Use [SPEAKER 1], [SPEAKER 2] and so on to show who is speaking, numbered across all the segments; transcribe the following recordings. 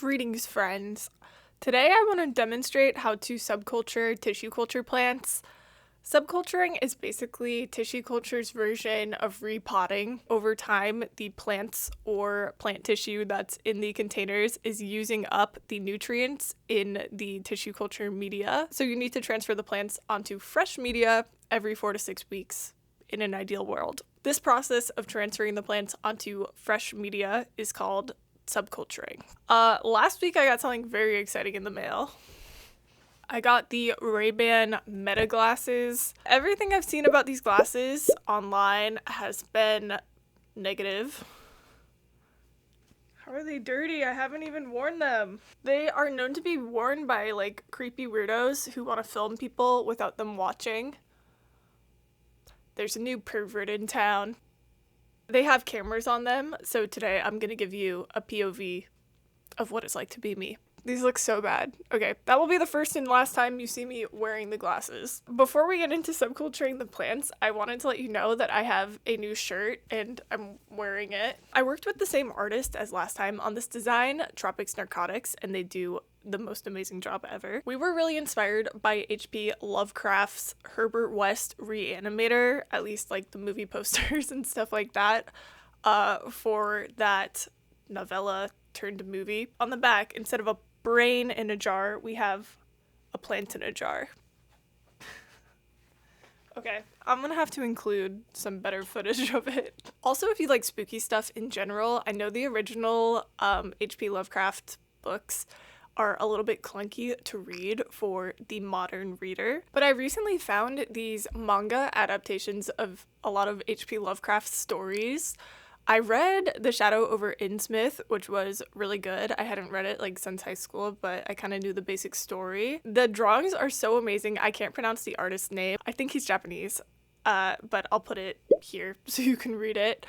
[SPEAKER 1] Greetings, friends. Today I want to demonstrate how to subculture tissue culture plants. Subculturing is basically tissue culture's version of repotting. Over time, the plants or plant tissue that's in the containers is using up the nutrients in the tissue culture media. So you need to transfer the plants onto fresh media every 4 to 6 weeks in an ideal world. This process of transferring the plants onto fresh media is called subculturing. Last week I got something very exciting in the mail. I got the Ray-Ban Meta glasses. Everything I've seen about these glasses online has been negative. How are they dirty? I haven't even worn them. They are known to be worn by creepy weirdos who want to film people without them watching. There's a new pervert in town. They have cameras on them, so today I'm gonna give you a POV of what it's like to be me. These look so bad. Okay, that will be the first and last time you see me wearing the glasses. Before we get into subculturing the plants, I wanted to let you know that I have a new shirt and I'm wearing it. I worked with the same artist as last time on this design, Tropics Narcotics, and they do the most amazing job ever. We were really inspired by H.P. Lovecraft's Herbert West Reanimator, at least the movie posters and stuff like that, for that novella turned movie. On the back, instead of a brain in a jar, we have a plant in a jar. Okay, I'm gonna have to include some better footage of it. Also, if you like spooky stuff in general, I know the original H.P. Lovecraft books are a little bit clunky to read for the modern reader, but I recently found these manga adaptations of a lot of H.P. Lovecraft stories. I read The Shadow over Innsmouth, which was really good. I hadn't read it since high school, but I kind of knew the basic story. The drawings are so amazing. I can't pronounce the artist's name. I think he's Japanese, but I'll put it here so you can read it.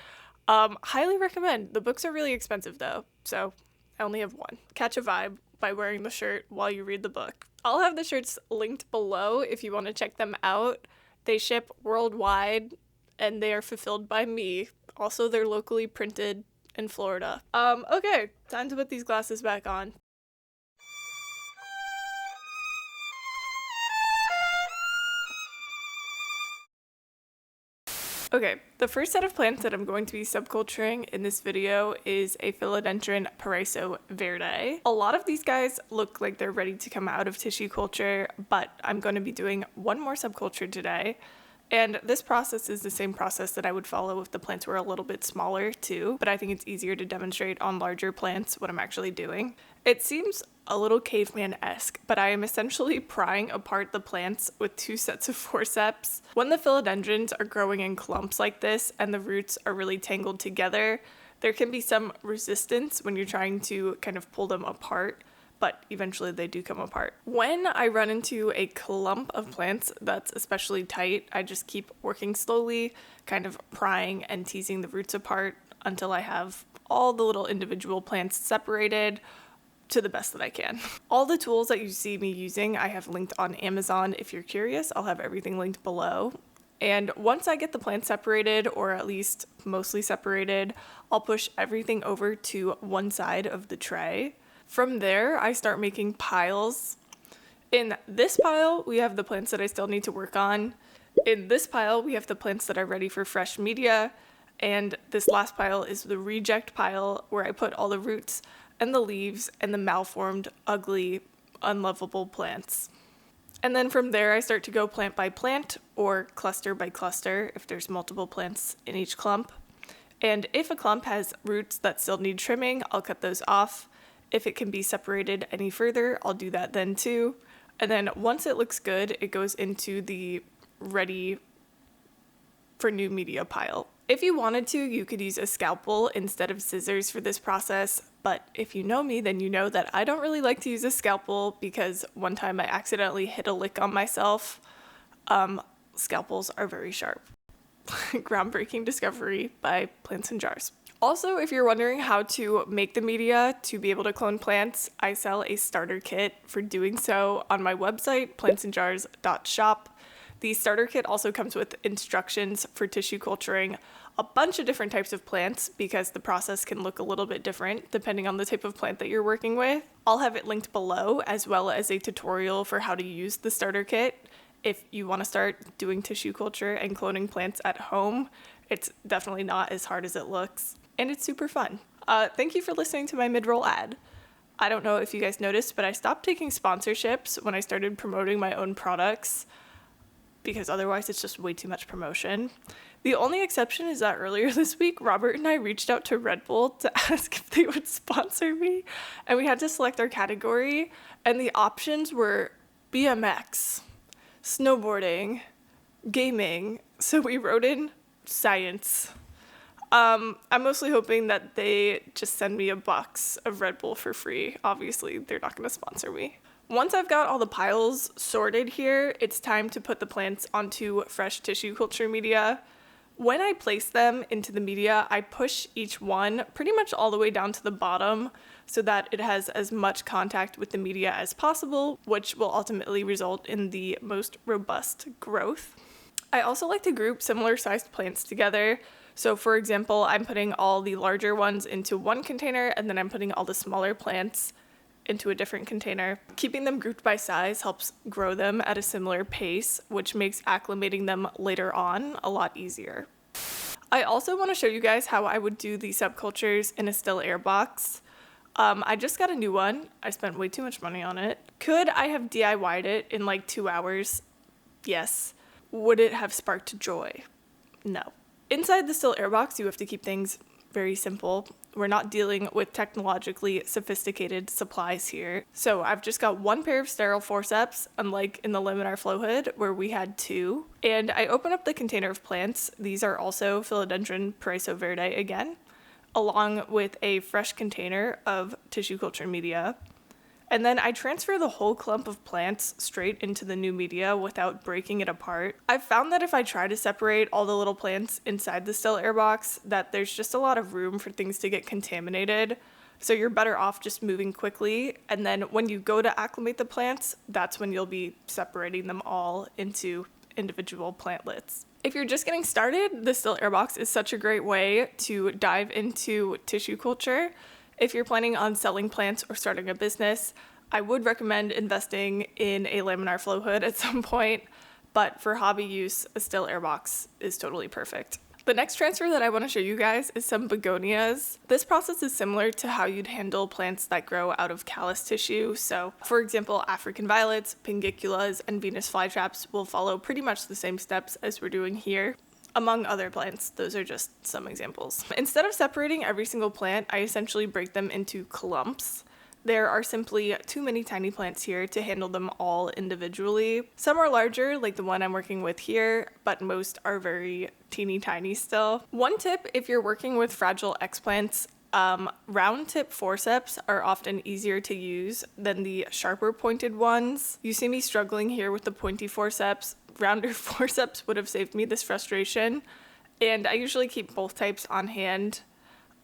[SPEAKER 1] Highly recommend. The books are really expensive though, so I only have one. Catch a vibe by wearing the shirt while you read the book. I'll have the shirts linked below if you want to check them out. They ship worldwide and they are fulfilled by me. Also, they're locally printed in Florida. Okay, time to put these glasses back on. Okay, the first set of plants that I'm going to be subculturing in this video is a philodendron Paraiso verde. A lot of these guys look like they're ready to come out of tissue culture, but I'm going to be doing one more subculture today. And this process is the same process that I would follow if the plants were a little bit smaller too, but I think it's easier to demonstrate on larger plants what I'm actually doing. It seems a little caveman-esque, but I am essentially prying apart the plants with 2 sets of forceps. When the philodendrons are growing in clumps like this and the roots are really tangled together, there can be some resistance when you're trying to kind of pull them apart, but eventually they do come apart. When I run into a clump of plants that's especially tight, I just keep working slowly, kind of prying and teasing the roots apart until I have all the little individual plants separated to the best that I can. All the tools that you see me using, I have linked on Amazon. If you're curious, I'll have everything linked below. And once I get the plants separated, or at least mostly separated, I'll push everything over to one side of the tray. From there, I start making piles. In this pile, we have the plants that I still need to work on. In this pile, we have the plants that are ready for fresh media. And this last pile is the reject pile where I put all the roots and the leaves and the malformed, ugly, unlovable plants. And then from there, I start to go plant by plant or cluster by cluster if there's multiple plants in each clump. And if a clump has roots that still need trimming, I'll cut those off. If it can be separated any further, I'll do that then too. And then once it looks good, it goes into the ready for new media pile. If you wanted to, you could use a scalpel instead of scissors for this process, but if you know me, then you know that I don't really like to use a scalpel because one time I accidentally hit a lick on myself. Scalpels are very sharp. Groundbreaking discovery by Plants in Jars. Also, if you're wondering how to make the media to be able to clone plants, I sell a starter kit for doing so on my website, plantsinjars.shop. The starter kit also comes with instructions for tissue culturing a bunch of different types of plants because the process can look a little bit different depending on the type of plant that you're working with. I'll have it linked below, as well as a tutorial for how to use the starter kit. If you want to start doing tissue culture and cloning plants at home, it's definitely not as hard as it looks, and it's super fun. Thank you for listening to my mid-roll ad. I don't know if you guys noticed, but I stopped taking sponsorships when I started promoting my own products, because otherwise it's just way too much promotion. The only exception is that earlier this week, Robert and I reached out to Red Bull to ask if they would sponsor me, and we had to select our category, and the options were BMX, snowboarding, gaming, so we wrote in science. I'm mostly hoping that they just send me a box of Red Bull for free. Obviously, they're not going to sponsor me. Once I've got all the piles sorted here, it's time to put the plants onto fresh tissue culture media. When I place them into the media, I push each one pretty much all the way down to the bottom so that it has as much contact with the media as possible, which will ultimately result in the most robust growth. I also like to group similar sized plants together. So for example, I'm putting all the larger ones into one container, and then I'm putting all the smaller plants into a different container. Keeping them grouped by size helps grow them at a similar pace, which makes acclimating them later on a lot easier. I also want to show you guys how I would do the subcultures in a still air box. I just got a new one. I spent way too much money on it. Could I have DIY'd it in like 2 hours? Yes. Would it have sparked joy? No. Inside the still air box, you have to keep things very simple. We're not dealing with technologically sophisticated supplies here. So I've just got one pair of sterile forceps, unlike in the laminar flow hood where we had 2. And I open up the container of plants. These are also philodendron paraiso verde again, along with a fresh container of tissue culture media. And then I transfer the whole clump of plants straight into the new media without breaking it apart. I've found that if I try to separate all the little plants inside the still air box, that there's just a lot of room for things to get contaminated. So you're better off just moving quickly. And then when you go to acclimate the plants, that's when you'll be separating them all into individual plantlets. If you're just getting started, the still air box is such a great way to dive into tissue culture. If you're planning on selling plants or starting a business, I would recommend investing in a laminar flow hood at some point, but for hobby use, a still air box is totally perfect. The next transfer that I want to show you guys is some begonias. This process is similar to how you'd handle plants that grow out of callus tissue. So, for example, African violets, pingiculas, and Venus flytraps will follow pretty much the same steps as we're doing here. Among other plants, those are just some examples. Instead of separating every single plant, I essentially break them into clumps. There are simply too many tiny plants here to handle them all individually. Some are larger, like the one I'm working with here, but most are very teeny tiny still. One tip if you're working with fragile explants, round tip forceps are often easier to use than the sharper pointed ones. You see me struggling here with the pointy forceps. Rounder forceps would have saved me this frustration, and I usually keep both types on hand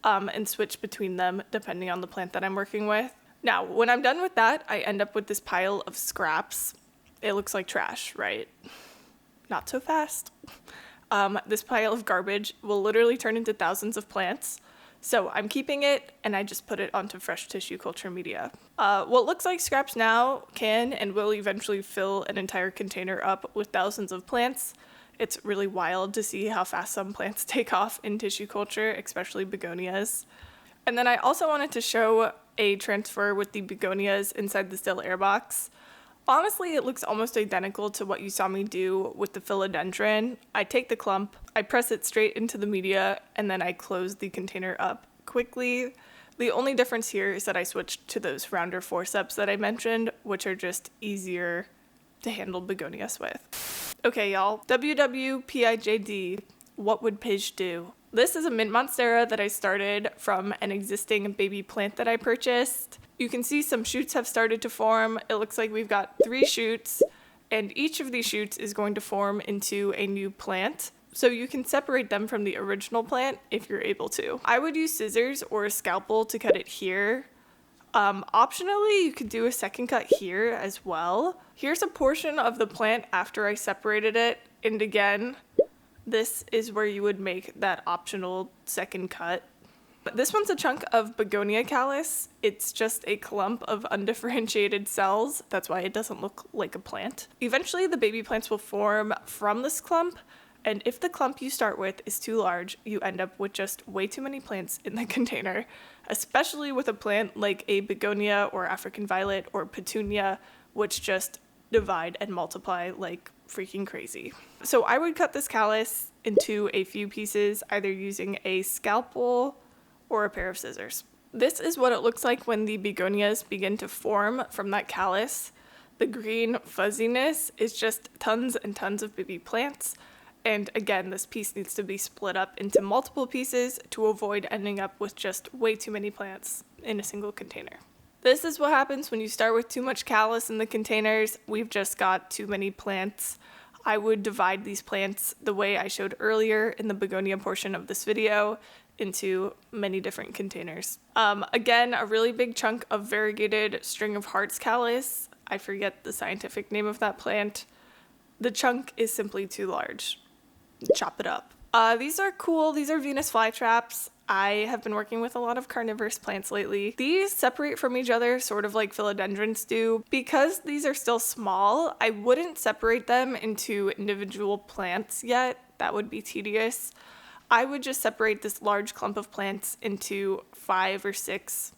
[SPEAKER 1] and switch between them depending on the plant that I'm working with. Now, when I'm done with that, I end up with this pile of scraps. It looks like trash, right? Not so fast. This pile of garbage will literally turn into thousands of plants. So I'm keeping it, and I just put it onto fresh tissue culture media. What looks like scraps now can and will eventually fill an entire container up with thousands of plants. It's really wild to see how fast some plants take off in tissue culture, especially begonias. And then I also wanted to show a transfer with the begonias inside the still air box. Honestly, it looks almost identical to what you saw me do with the philodendron. I take the clump, I press it straight into the media, and then I close the container up quickly. The only difference here is that I switched to those rounder forceps that I mentioned, which are just easier to handle begonias with. Okay, y'all, WWPIJD, what would Pidge do? This is a mint monstera that I started from an existing baby plant that I purchased. You can see some shoots have started to form. It looks like we've got 3 shoots, and each of these shoots is going to form into a new plant. So you can separate them from the original plant if you're able to. I would use scissors or a scalpel to cut it here. Optionally, you could do a second cut here as well. Here's a portion of the plant after I separated it, and again, This is where you would make that optional second cut. But this one's a chunk of begonia callus. It's just a clump of undifferentiated cells. That's why it doesn't look like a plant. Eventually, the baby plants will form from this clump, and if the clump you start with is too large, you end up with just way too many plants in the container, especially with a plant like a begonia or African violet or petunia, which just divide and multiply like freaking crazy. So I would cut this callus into a few pieces, either using a scalpel or a pair of scissors. This is what it looks like when the begonias begin to form from that callus. The green fuzziness is just tons and tons of baby plants. And again, this piece needs to be split up into multiple pieces to avoid ending up with just way too many plants in a single container. This is what happens when you start with too much callus in the containers. We've just got too many plants. I would divide these plants the way I showed earlier in the begonia portion of this video into many different containers. Again, a really big chunk of variegated string of hearts callus. I forget the scientific name of that plant. The chunk is simply too large. Chop it up. These are cool. These are Venus flytraps. I have been working with a lot of carnivorous plants lately. These separate from each other sort of like philodendrons do. Because these are still small, I wouldn't separate them into individual plants yet. That would be tedious. I would just separate this large clump of plants into 5 or 6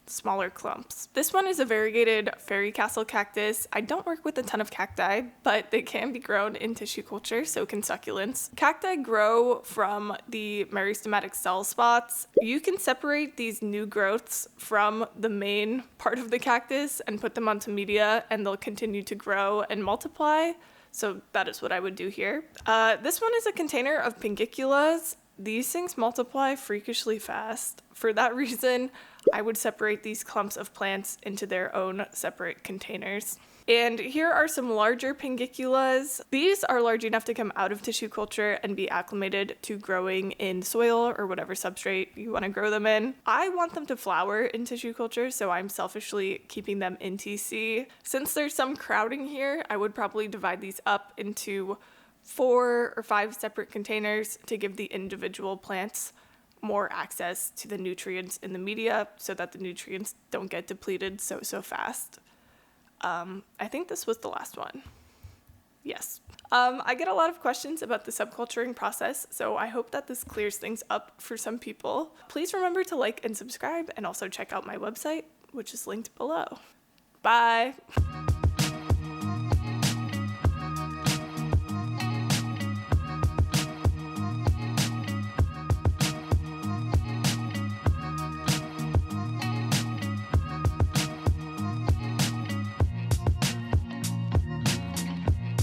[SPEAKER 1] smaller clumps. This one is a variegated fairy castle cactus. I don't work with a ton of cacti, but they can be grown in tissue culture, so can succulents. Cacti grow from the meristematic cell spots. You can separate these new growths from the main part of the cactus and put them onto media, and they'll continue to grow and multiply. So that is what I would do here. This one is a container of pingiculas. These things multiply freakishly fast. For that reason, I would separate these clumps of plants into their own separate containers. And here are some larger pingiculas. These are large enough to come out of tissue culture and be acclimated to growing in soil or whatever substrate you want to grow them in. I want them to flower in tissue culture, so I'm selfishly keeping them in TC. Since there's some crowding here, I would probably divide these up into 4 or 5 separate containers to give the individual plants more access to the nutrients in the media so that the nutrients don't get depleted so fast. I think this was the last one. Yes. I get a lot of questions about the subculturing process, so I hope that this clears things up for some people. Please remember to like and subscribe, and also check out my website, which is linked below. Bye!